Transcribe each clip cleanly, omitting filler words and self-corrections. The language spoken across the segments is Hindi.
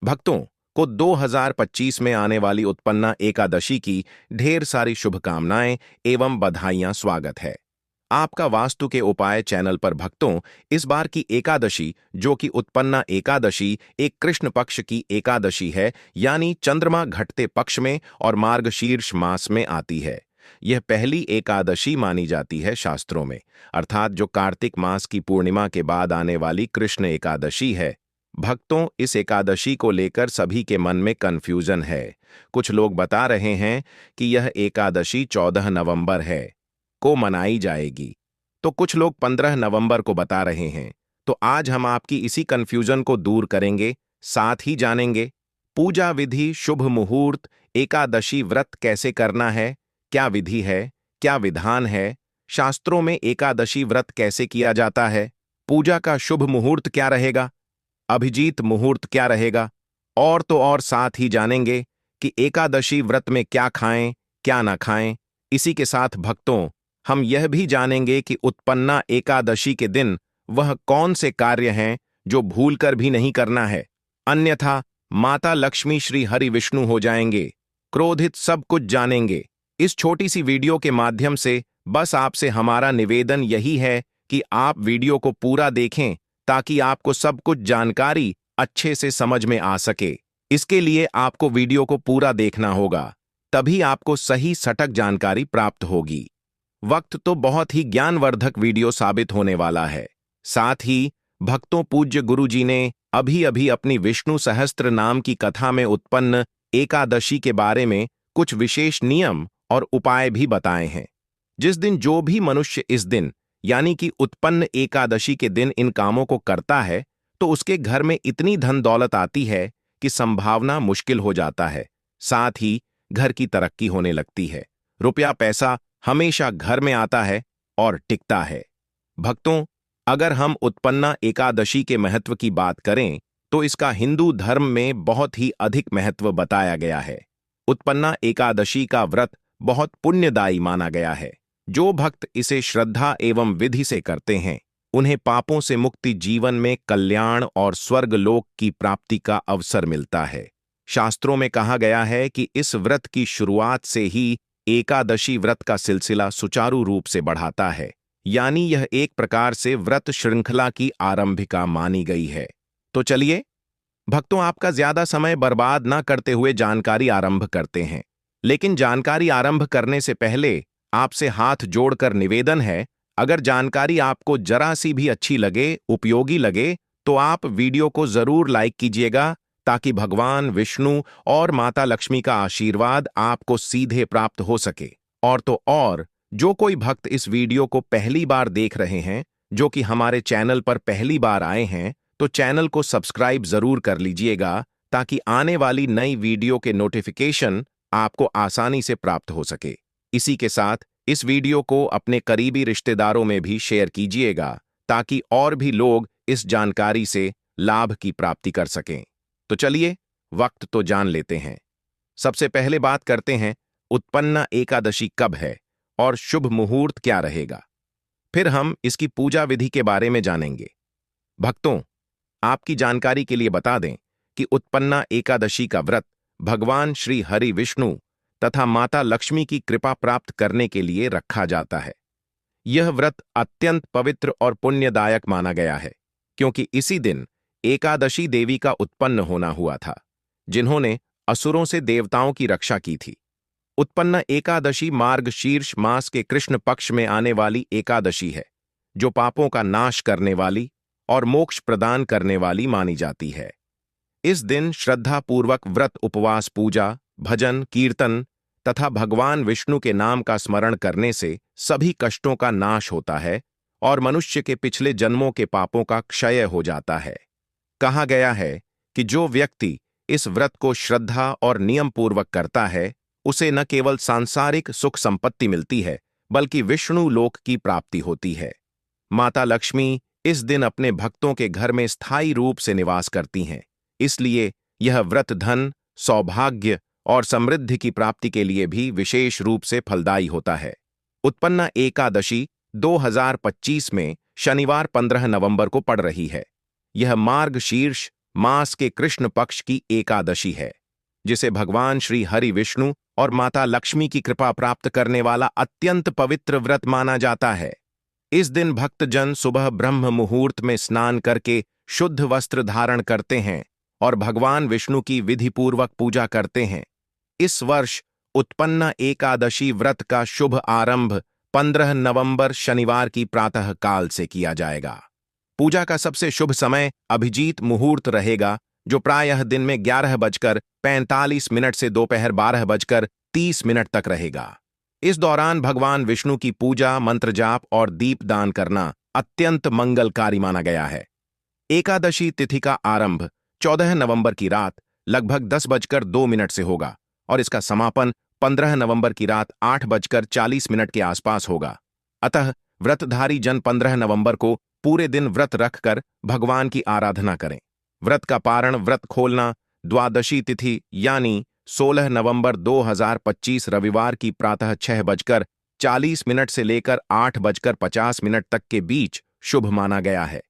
भक्तों को 2025 में आने वाली उत्पन्ना एकादशी की ढेर सारी शुभकामनाएं एवं बधाइयां। स्वागत है आपका वास्तु के उपाय चैनल पर। भक्तों, इस बार की एकादशी जो कि उत्पन्ना एकादशी एक कृष्ण पक्ष की एकादशी है, यानी चंद्रमा घटते पक्ष में और मार्गशीर्ष मास में आती है। यह पहली एकादशी मानी जाती है शास्त्रों में, अर्थात जो कार्तिक मास की पूर्णिमा के बाद आने वाली कृष्ण एकादशी है। भक्तों, इस एकादशी को लेकर सभी के मन में कंफ्यूजन है। कुछ लोग बता रहे हैं कि यह एकादशी 14 नवंबर है को मनाई जाएगी, तो कुछ लोग 15 नवंबर को बता रहे हैं। तो आज हम आपकी इसी कंफ्यूजन को दूर करेंगे, साथ ही जानेंगे पूजा विधि, शुभ मुहूर्त, एकादशी व्रत कैसे करना है, क्या विधि है, क्या विधान है, शास्त्रों में एकादशी व्रत कैसे किया जाता है, पूजा का शुभ मुहूर्त क्या रहेगा, अभिजीत मुहूर्त क्या रहेगा, और तो और साथ ही जानेंगे कि एकादशी व्रत में क्या खाएं, क्या ना खाएं। इसी के साथ भक्तों, हम यह भी जानेंगे कि उत्पन्ना एकादशी के दिन वह कौन से कार्य हैं जो भूलकर भी नहीं करना है, अन्यथा माता लक्ष्मी श्री हरि विष्णु हो जाएंगे क्रोधित। सब कुछ जानेंगे इस छोटी सी वीडियो के माध्यम से। बस आपसे हमारा निवेदन यही है कि आप वीडियो को पूरा देखें ताकि आपको सब कुछ जानकारी अच्छे से समझ में आ सके। इसके लिए आपको वीडियो को पूरा देखना होगा, तभी आपको सही सटीक जानकारी प्राप्त होगी। वक्त तो बहुत ही ज्ञानवर्धक वीडियो साबित होने वाला है। साथ ही भक्तों, पूज्य गुरु जी ने अभी अभी अपनी विष्णु सहस्त्र नाम की कथा में उत्पन्न एकादशी के बारे में कुछ विशेष नियम और उपाय भी बताए हैं। जिस दिन जो भी मनुष्य इस दिन यानी कि उत्पन्न एकादशी के दिन इन कामों को करता है, तो उसके घर में इतनी धन दौलत आती है कि संभावना मुश्किल हो जाता है। साथ ही घर की तरक्की होने लगती है, रुपया पैसा हमेशा घर में आता है और टिकता है। भक्तों, अगर हम उत्पन्ना एकादशी के महत्व की बात करें तो इसका हिंदू धर्म में बहुत ही अधिक महत्व बताया गया है। उत्पन्ना एकादशी का व्रत बहुत पुण्यदायी माना गया है। जो भक्त इसे श्रद्धा एवं विधि से करते हैं, उन्हें पापों से मुक्ति, जीवन में कल्याण और स्वर्गलोक की प्राप्ति का अवसर मिलता है। शास्त्रों में कहा गया है कि इस व्रत की शुरुआत से ही एकादशी व्रत का सिलसिला सुचारू रूप से बढ़ाता है, यानी यह एक प्रकार से व्रत श्रृंखला की आरंभिका मानी गई है। तो चलिए भक्तों, आपका ज्यादा समय बर्बाद न करते हुए जानकारी आरंभ करते हैं। लेकिन जानकारी आरंभ करने से पहले आपसे हाथ जोड़कर निवेदन है, अगर जानकारी आपको जरा सी भी अच्छी लगे, उपयोगी लगे, तो आप वीडियो को जरूर लाइक कीजिएगा ताकि भगवान विष्णु और माता लक्ष्मी का आशीर्वाद आपको सीधे प्राप्त हो सके। और तो और जो कोई भक्त इस वीडियो को पहली बार देख रहे हैं, जो कि हमारे चैनल पर पहली बार आए हैं, तो चैनल को सब्सक्राइब जरूर कर लीजिएगा ताकि आने वाली नई वीडियो के नोटिफिकेशन आपको आसानी से प्राप्त हो सके। इसी के साथ इस वीडियो को अपने करीबी रिश्तेदारों में भी शेयर कीजिएगा ताकि और भी लोग इस जानकारी से लाभ की प्राप्ति कर सकें। तो चलिए वक्त तो जान लेते हैं। सबसे पहले बात करते हैं उत्पन्ना एकादशी कब है और शुभ मुहूर्त क्या रहेगा। फिर हम इसकी पूजा विधि के बारे में जानेंगे। भक्तों, आपकी जानकारी के लिए बता दें कि उत्पन्ना एकादशी का व्रत भगवान श्री हरि विष्णु तथा माता लक्ष्मी की कृपा प्राप्त करने के लिए रखा जाता है। यह व्रत अत्यंत पवित्र और पुण्यदायक माना गया है, क्योंकि इसी दिन एकादशी देवी का उत्पन्न होना हुआ था, जिन्होंने असुरों से देवताओं की रक्षा की थी। उत्पन्न एकादशी मार्गशीर्ष मास के कृष्ण पक्ष में आने वाली एकादशी है, जो पापों का नाश करने वाली और मोक्ष प्रदान करने वाली मानी जाती है। इस दिन श्रद्धापूर्वक व्रत, उपवास, पूजा, भजन, कीर्तन तथा भगवान विष्णु के नाम का स्मरण करने से सभी कष्टों का नाश होता है और मनुष्य के पिछले जन्मों के पापों का क्षय हो जाता है। कहा गया है कि जो व्यक्ति इस व्रत को श्रद्धा और नियम पूर्वक करता है, उसे न केवल सांसारिक सुख संपत्ति मिलती है, बल्कि विष्णु लोक की प्राप्ति होती है। माता लक्ष्मी इस दिन अपने भक्तों के घर में स्थायी रूप से निवास करती हैं, इसलिए यह व्रत धन, सौभाग्य और समृद्धि की प्राप्ति के लिए भी विशेष रूप से फलदायी होता है। उत्पन्ना एकादशी 2025 में शनिवार 15 नवंबर को पड़ रही है। यह मार्गशीर्ष मास के कृष्ण पक्ष की एकादशी है, जिसे भगवान श्री हरि विष्णु और माता लक्ष्मी की कृपा प्राप्त करने वाला अत्यंत पवित्र व्रत माना जाता है। इस दिन भक्तजन सुबह ब्रह्म मुहूर्त में स्नान करके शुद्ध वस्त्र धारण करते हैं और भगवान विष्णु की विधिपूर्वक पूजा करते हैं। इस वर्ष उत्पन्ना एकादशी व्रत का शुभ आरंभ 15 नवंबर शनिवार की प्रातः काल से किया जाएगा। पूजा का सबसे शुभ समय अभिजीत मुहूर्त रहेगा, जो प्रायः दिन में 11:45 से दोपहर 12:30 तक रहेगा। इस दौरान भगवान विष्णु की पूजा, मंत्र जाप और दीपदान करना अत्यंत मंगलकारी माना गया है। एकादशी तिथि का आरंभ 14 नवंबर की रात लगभग 10:02 से होगा और इसका समापन 15 नवंबर की रात 8:40 के आसपास होगा। अतः व्रतधारी जन 15 नवंबर को पूरे दिन व्रत रखकर भगवान की आराधना करें। व्रत का पारण, व्रत खोलना द्वादशी तिथि यानी 16 नवंबर 2025 रविवार की प्रातः 6:40 से लेकर 8:50 तक के बीच शुभ माना गया है।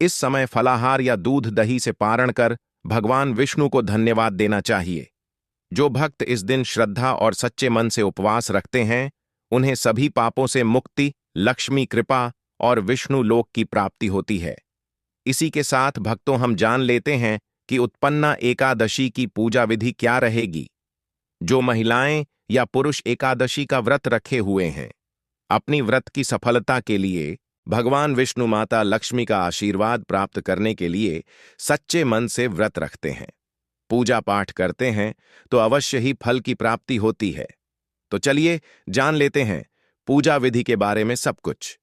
इस समय फलाहार या दूध दही से पारण कर भगवान विष्णु को धन्यवाद देना चाहिए। जो भक्त इस दिन श्रद्धा और सच्चे मन से उपवास रखते हैं, उन्हें सभी पापों से मुक्ति, लक्ष्मी कृपा और विष्णु लोक की प्राप्ति होती है। इसी के साथ भक्तों, हम जान लेते हैं कि उत्पन्ना एकादशी की पूजा विधि क्या रहेगी। जो महिलाएं या पुरुष एकादशी का व्रत रखे हुए हैं, अपनी व्रत की सफलता के लिए भगवान विष्णु, माता लक्ष्मी का आशीर्वाद प्राप्त करने के लिए सच्चे मन से व्रत रखते हैं, पूजा पाठ करते हैं, तो अवश्य ही फल की प्राप्ति होती है। तो चलिए जान लेते हैं पूजा विधि के बारे में सब कुछ।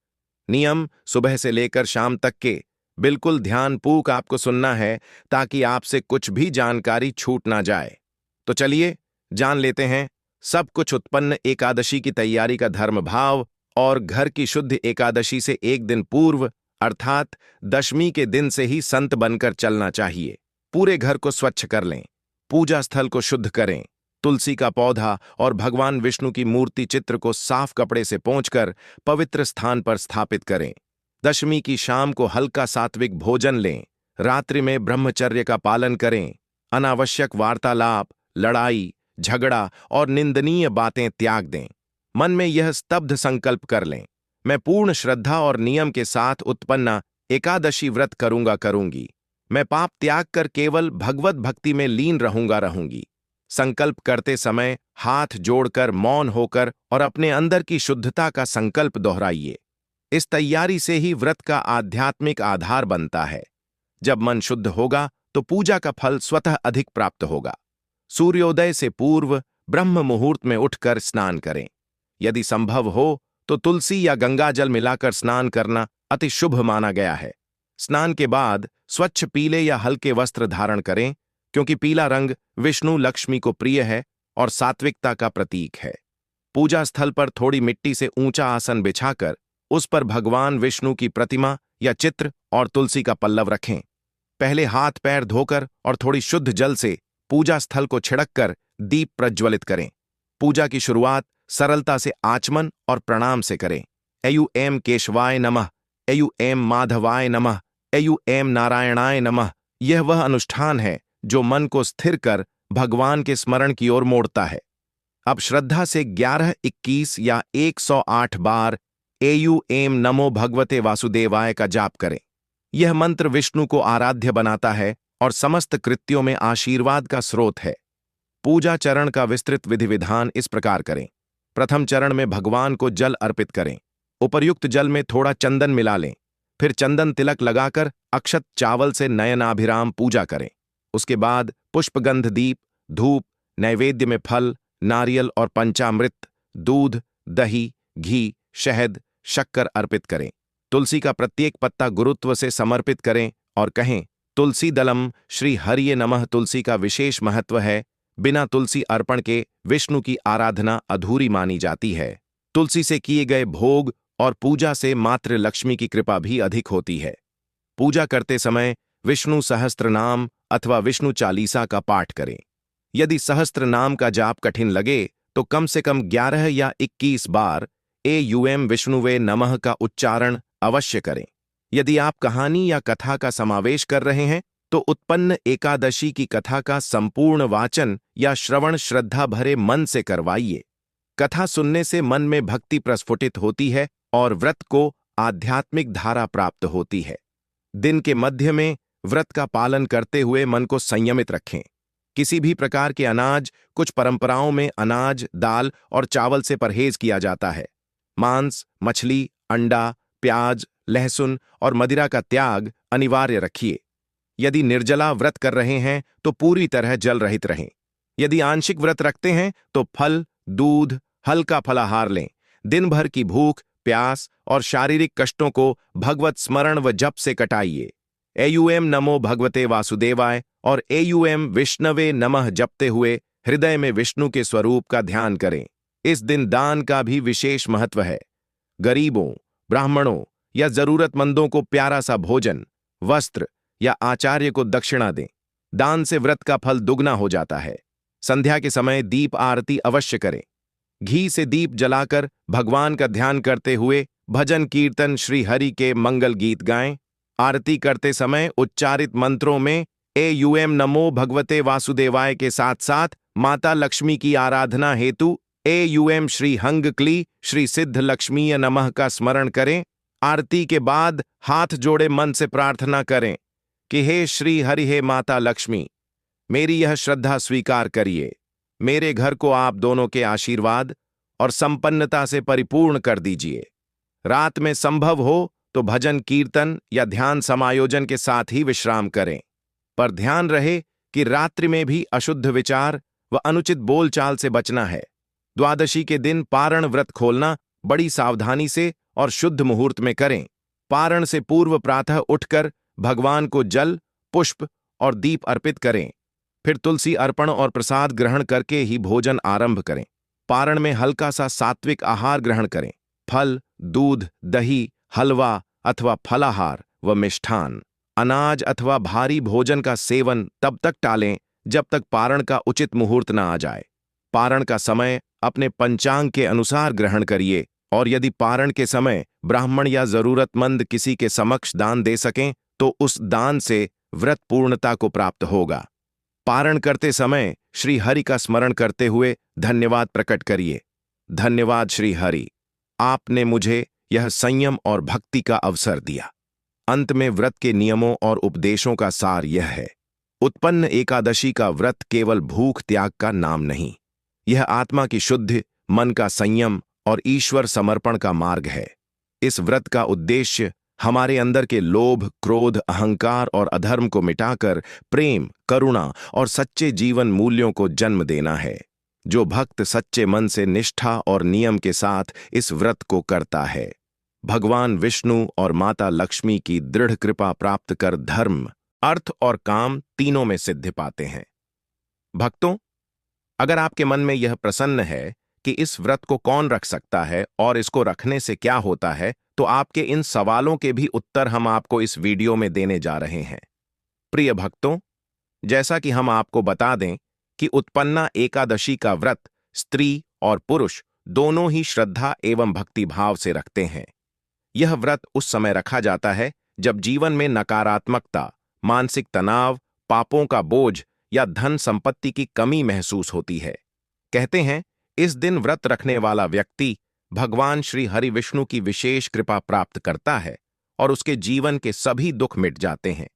नियम सुबह से लेकर शाम तक के बिल्कुल ध्यानपूर्वक आपको सुनना है, ताकि आपसे कुछ भी जानकारी छूट ना जाए। तो चलिए जान लेते हैं सब कुछ। उत्पन्न एकादशी की तैयारी का धर्म भाव और घर की शुद्ध एकादशी से एक दिन पूर्व अर्थात दशमी के दिन से ही संत बनकर चलना चाहिए। पूरे घर को स्वच्छ कर लें, पूजा स्थल को शुद्ध करें, तुलसी का पौधा और भगवान विष्णु की मूर्ति चित्र को साफ कपड़े से पोंछकर पवित्र स्थान पर स्थापित करें। दशमी की शाम को हल्का सात्विक भोजन लें। रात्रि में ब्रह्मचर्य का पालन करें। अनावश्यक वार्तालाप, लड़ाई झगड़ा और निंदनीय बातें त्याग दें। मन में यह स्तब्ध संकल्प कर लें, मैं पूर्ण श्रद्धा और नियम के साथ उत्पन्ना एकादशी व्रत करूंगी। मैं पाप त्याग कर केवल भगवत भक्ति में लीन रहूंगी। संकल्प करते समय हाथ जोड़कर मौन होकर और अपने अंदर की शुद्धता का संकल्प दोहराइए। इस तैयारी से ही व्रत का आध्यात्मिक आधार बनता है। जब मन शुद्ध होगा तो पूजा का फल स्वतः अधिक प्राप्त होगा। सूर्योदय से पूर्व ब्रह्म मुहूर्त में उठकर स्नान करें। यदि संभव हो तो तुलसी या गंगा जल मिलाकर स्नान करना अति शुभ माना गया है। स्नान के बाद स्वच्छ पीले या हल्के वस्त्र धारण करें, क्योंकि पीला रंग विष्णु लक्ष्मी को प्रिय है और सात्विकता का प्रतीक है। पूजा स्थल पर थोड़ी मिट्टी से ऊंचा आसन बिछाकर उस पर भगवान विष्णु की प्रतिमा या चित्र और तुलसी का पल्लव रखें। पहले हाथ पैर धोकर और थोड़ी शुद्ध जल से पूजा स्थल को छिड़ककर दीप प्रज्वलित करें। पूजा की शुरुआत सरलता से आचमन और प्रणाम से करें। एयु एम केशवाय नमः, एयु एम माधवाय नमः, एयु एम नारायणाय नमः। यह वह अनुष्ठान है जो मन को स्थिर कर भगवान के स्मरण की ओर मोड़ता है। अब श्रद्धा से 11, 21 या 108 बार एयु एम नमो भगवते वासुदेवाय का जाप करें। यह मंत्र विष्णु को आराध्य बनाता है और समस्त कृत्यों में आशीर्वाद का स्रोत है। पूजा चरण का विस्तृत विधि विधान इस प्रकार करें। प्रथम चरण में भगवान को जल अर्पित करें। उपर्युक्त जल में थोड़ा चंदन मिला लें। फिर चंदन तिलक लगाकर अक्षत चावल से नयनाभिराम पूजा करें। उसके बाद पुष्पगंध दीप, धूप, नैवेद्य में फल, नारियल और पंचामृत, दूध, दही, घी, शहद, शक्कर अर्पित करें। तुलसी का प्रत्येक पत्ता गुरुत्व से समर्पित करें और कहें, तुलसी दलम श्री हरिये नमः। तुलसी का विशेष महत्व है। बिना तुलसी अर्पण के विष्णु की आराधना अधूरी मानी जाती है। तुलसी से किए गए भोग और पूजा से मातृ लक्ष्मी की कृपा भी अधिक होती है। पूजा करते समय विष्णु सहस्त्र नाम अथवा विष्णु चालीसा का पाठ करें। यदि सहस्त्र नाम का जाप कठिन लगे तो कम से कम 11 या 21 बार एयुएम विष्णुवे नमः का उच्चारण अवश्य करें। यदि आप कहानी या कथा का समावेश कर रहे हैं तो उत्पन्न एकादशी की कथा का संपूर्ण वाचन या श्रवण श्रद्धा भरे मन से करवाइए। कथा सुनने से मन में भक्ति प्रस्फुटित होती है और व्रत को आध्यात्मिक धारा प्राप्त होती है। दिन के मध्य में व्रत का पालन करते हुए मन को संयमित रखें। किसी भी प्रकार के अनाज, कुछ परंपराओं में अनाज, दाल और चावल से परहेज किया जाता है। मांस, मछली, अंडा, प्याज, लहसुन और मदिरा का त्याग अनिवार्य रखिए। यदि निर्जला व्रत कर रहे हैं तो पूरी तरह जल रहित रहें। यदि आंशिक व्रत रखते हैं तो फल, दूध, हल्का फलाहार लें। दिन भर की भूख, प्यास और शारीरिक कष्टों को भगवत स्मरण व जप से कटाइए। एयूएम नमो भगवते वासुदेवाय और एयूएम विष्णवे नमः जपते हुए हृदय में विष्णु के स्वरूप का ध्यान करें। इस दिन दान का भी विशेष महत्व है। गरीबों, ब्राह्मणों या जरूरतमंदों को प्यारा सा भोजन, वस्त्र या आचार्य को दक्षिणा दें। दान से व्रत का फल दुगना हो जाता है। संध्या के समय दीप आरती अवश्य करें। घी से दीप जलाकर भगवान का ध्यान करते हुए भजन कीर्तन श्री हरि के मंगल गीत गाएं। आरती करते समय उच्चारित मंत्रों में एयूएम नमो भगवते वासुदेवाय के साथ साथ माता लक्ष्मी की आराधना हेतु एयूएम श्री हंग क्ली श्री सिद्ध लक्ष्मीय नमः का स्मरण करें। आरती के बाद हाथ जोड़े मन से प्रार्थना करें कि हे श्री हरि, हे माता लक्ष्मी, मेरी यह श्रद्धा स्वीकार करिए। मेरे घर को आप दोनों के आशीर्वाद और संपन्नता से परिपूर्ण कर दीजिए। रात में संभव हो तो भजन कीर्तन या ध्यान समायोजन के साथ ही विश्राम करें, पर ध्यान रहे कि रात्रि में भी अशुद्ध विचार व अनुचित बोलचाल से बचना है। द्वादशी के दिन पारण व्रत खोलना बड़ी सावधानी से और शुद्ध मुहूर्त में करें। पारण से पूर्व प्रातः उठकर भगवान को जल, पुष्प और दीप अर्पित करें। फिर तुलसी अर्पण और प्रसाद ग्रहण करके ही भोजन आरंभ करें। पारण में हल्का सा सात्विक आहार ग्रहण करें। फल, दूध, दही, हलवा अथवा फलाहार व मिष्ठान, अनाज अथवा भारी भोजन का सेवन तब तक टालें जब तक पारण का उचित मुहूर्त न आ जाए। पारण का समय अपने पंचांग के अनुसार ग्रहण करिए और यदि पारण के समय ब्राह्मण या जरूरतमंद किसी के समक्ष दान दे सकें तो उस दान से व्रत पूर्णता को प्राप्त होगा। पारण करते समय श्री हरि का स्मरण करते हुए धन्यवाद प्रकट करिए। धन्यवाद श्री हरि, आपने मुझे यह संयम और भक्ति का अवसर दिया। अंत में व्रत के नियमों और उपदेशों का सार यह है। उत्पन्न एकादशी का व्रत केवल भूख त्याग का नाम नहीं, यह आत्मा की शुद्धि, मन का संयम और ईश्वर समर्पण का मार्ग है। इस व्रत का उद्देश्य हमारे अंदर के लोभ, क्रोध, अहंकार और अधर्म को मिटाकर प्रेम, करुणा और सच्चे जीवन मूल्यों को जन्म देना है। जो भक्त सच्चे मन से निष्ठा और नियम के साथ इस व्रत को करता है, भगवान विष्णु और माता लक्ष्मी की दृढ़ कृपा प्राप्त कर धर्म, अर्थ और काम तीनों में सिद्धि पाते हैं। भक्तों, अगर आपके मन में यह प्रश्न है कि इस व्रत को कौन रख सकता है और इसको रखने से क्या होता है, तो आपके इन सवालों के भी उत्तर हम आपको इस वीडियो में देने जा रहे हैं। प्रिय भक्तों, जैसा कि हम आपको बता दें कि उत्पन्ना एकादशी का व्रत स्त्री और पुरुष दोनों ही श्रद्धा एवं भक्ति भाव से रखते हैं। यह व्रत उस समय रखा जाता है जब जीवन में नकारात्मकता, मानसिक तनाव, पापों का बोझ या धन संपत्ति की कमी महसूस होती है। कहते हैं, इस दिन व्रत रखने वाला व्यक्ति भगवान श्री हरि विष्णु की विशेष कृपा प्राप्त करता है और उसके जीवन के सभी दुख मिट जाते हैं।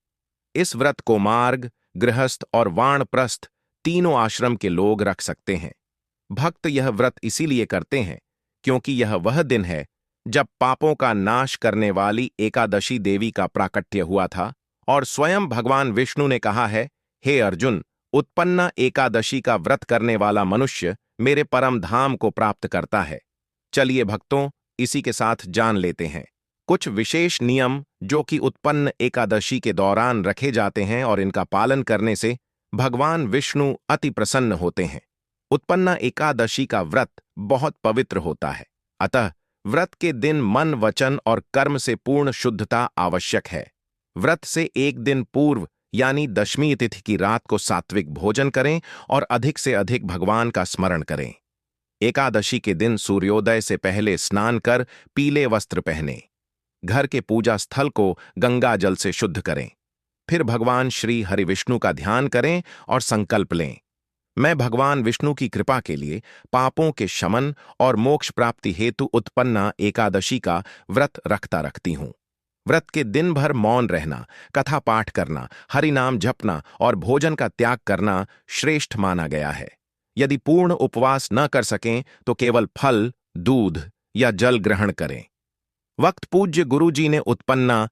इस व्रत को मार्ग, गृहस्थ और वानप्रस्थ तीनों आश्रम के लोग रख सकते हैं। भक्त यह व्रत इसीलिए करते हैं क्योंकि यह वह दिन है जब पापों का नाश करने वाली एकादशी देवी का प्राकट्य हुआ था और स्वयं भगवान विष्णु ने कहा है, हे अर्जुन, उत्पन्ना एकादशी का व्रत करने वाला मनुष्य मेरे परम धाम को प्राप्त करता है। चलिए भक्तों, इसी के साथ जान लेते हैं कुछ विशेष नियम जो कि उत्पन्न एकादशी के दौरान रखे जाते हैं और इनका पालन करने से भगवान विष्णु अति प्रसन्न होते हैं। उत्पन्ना एकादशी का व्रत बहुत पवित्र होता है, अतः व्रत के दिन मन, वचन और कर्म से पूर्ण शुद्धता आवश्यक है। व्रत से एक दिन पूर्व यानी दशमी तिथि की रात को सात्विक भोजन करें और अधिक से अधिक भगवान का स्मरण करें। एकादशी के दिन सूर्योदय से पहले स्नान कर पीले वस्त्र पहनें। घर के पूजा स्थल को गंगा जल से शुद्ध करें। फिर भगवान श्री हरिविष्णु का ध्यान करें और संकल्प लें। मैं भगवान विष्णु की कृपा के लिए पापों के शमन और मोक्ष प्राप्ति हेतु उत्पन्ना एकादशी का व्रत रखती हूँ। व्रत के दिन भर मौन रहना, कथा पाठ करना, हरि नाम जपना और भोजन का त्याग करना श्रेष्ठ माना गया है। यदि पूर्ण उपवास न कर सकें तो केवल फल, दूध या जल ग्रहण करें। वक्त पूज्य गुरु जी ने उत्पन्ना